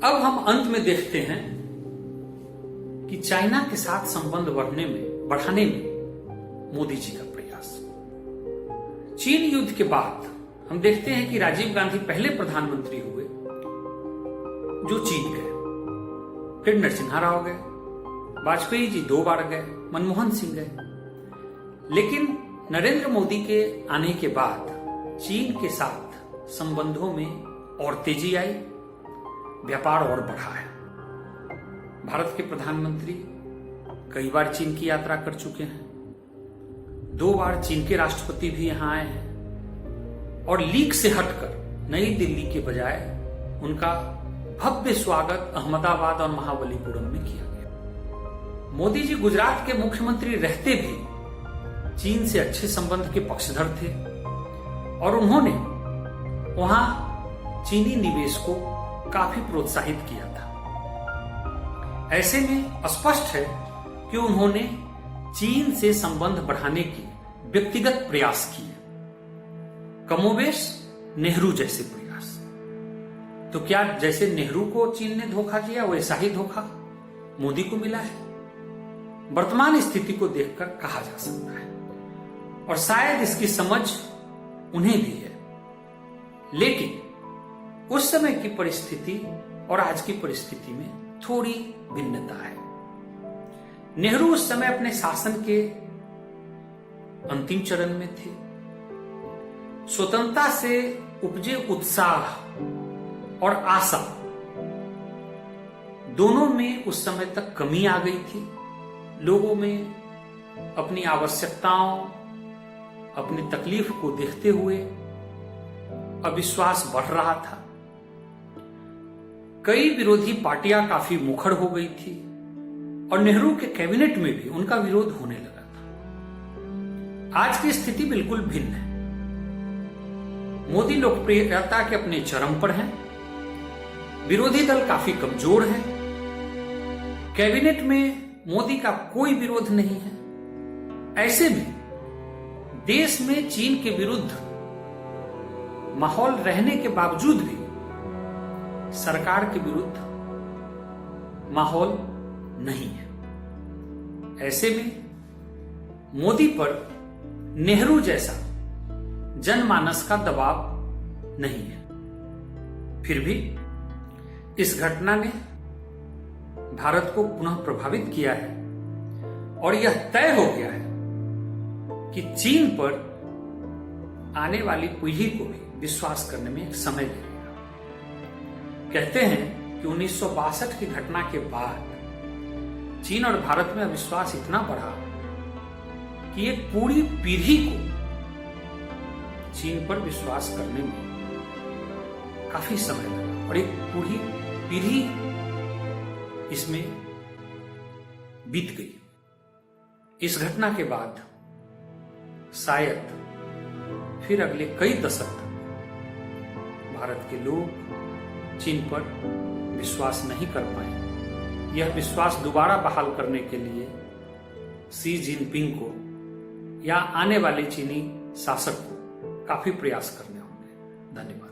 अब हम अंत में देखते हैं कि चाइना के साथ संबंध बढ़ाने में मोदी जी का प्रयास। चीन युद्ध के बाद हम देखते हैं कि राजीव गांधी पहले प्रधानमंत्री हुए जो चीन गए, फिर नरसिम्हा राव गए, वाजपेयी जी 2 बार गए, मनमोहन सिंह गए। लेकिन नरेंद्र मोदी के आने के बाद चीन के साथ संबंधों में और तेजी आई, व्यापार और बढ़ा है। भारत के प्रधानमंत्री कई बार चीन की यात्रा कर चुके हैं, 2 बार चीन के राष्ट्रपति भी यहां आए हैं और लीक से हटकर नई दिल्ली के बजाय उनका भव्य स्वागत अहमदाबाद और महाबलीपुरम में किया गया। मोदी जी गुजरात के मुख्यमंत्री रहते भी चीन से अच्छे संबंध के पक्षधर थे और उन्होंने वहां चीनी निवेश को काफी प्रोत्साहित किया था। ऐसे में स्पष्ट है कि उन्होंने चीन से संबंध बढ़ाने के व्यक्तिगत प्रयास किए, कमोबेश नेहरू जैसे प्रयास। तो क्या जैसे नेहरू को चीन ने धोखा दिया वैसा ही धोखा मोदी को मिला है? वर्तमान स्थिति को देखकर कहा जा सकता है और शायद इसकी समझ उन्हें भी है। लेकिन उस समय की परिस्थिति और आज की परिस्थिति में थोड़ी भिन्नता है। नेहरू उस समय अपने शासन के अंतिम चरण में थे। स्वतंत्रता से उपजे उत्साह और आशा दोनों में उस समय तक कमी आ गई थी। लोगों में अपनी आवश्यकताओं, अपनी तकलीफ को देखते हुए अविश्वास बढ़ रहा था। कई विरोधी पार्टियां काफी मुखर हो गई थी और नेहरू के कैबिनेट में भी उनका विरोध होने लगा था। आज की स्थिति बिल्कुल भिन्न है। मोदी लोकप्रियता के अपने चरम पर हैं, विरोधी दल काफी कमजोर है, कैबिनेट में मोदी का कोई विरोध नहीं है। ऐसे में देश में चीन के विरुद्ध माहौल रहने के बावजूद भी सरकार के विरुद्ध माहौल नहीं है। ऐसे में मोदी पर नेहरू जैसा जनमानस का दबाव नहीं है। फिर भी इस घटना ने भारत को पुनः प्रभावित किया है और यह तय हो गया है कि चीन पर आने वाली पीढ़ी को भी विश्वास करने में एक समय लगेगा। कहते हैं कि 1962 की घटना के बाद चीन और भारत में अविश्वास इतना बढ़ा कि एक पूरी पीढ़ी को चीन पर विश्वास करने में काफी समय लगा और एक पूरी पीढ़ी इसमें बीत गई। इस घटना के बाद शायद फिर अगले कई दशक तक भारत के लोग चीन पर विश्वास नहीं कर पाए। यह विश्वास दोबारा बहाल करने के लिए शी जिनपिंग को या आने वाले चीनी शासक को काफी प्रयास करने होंगे। धन्यवाद।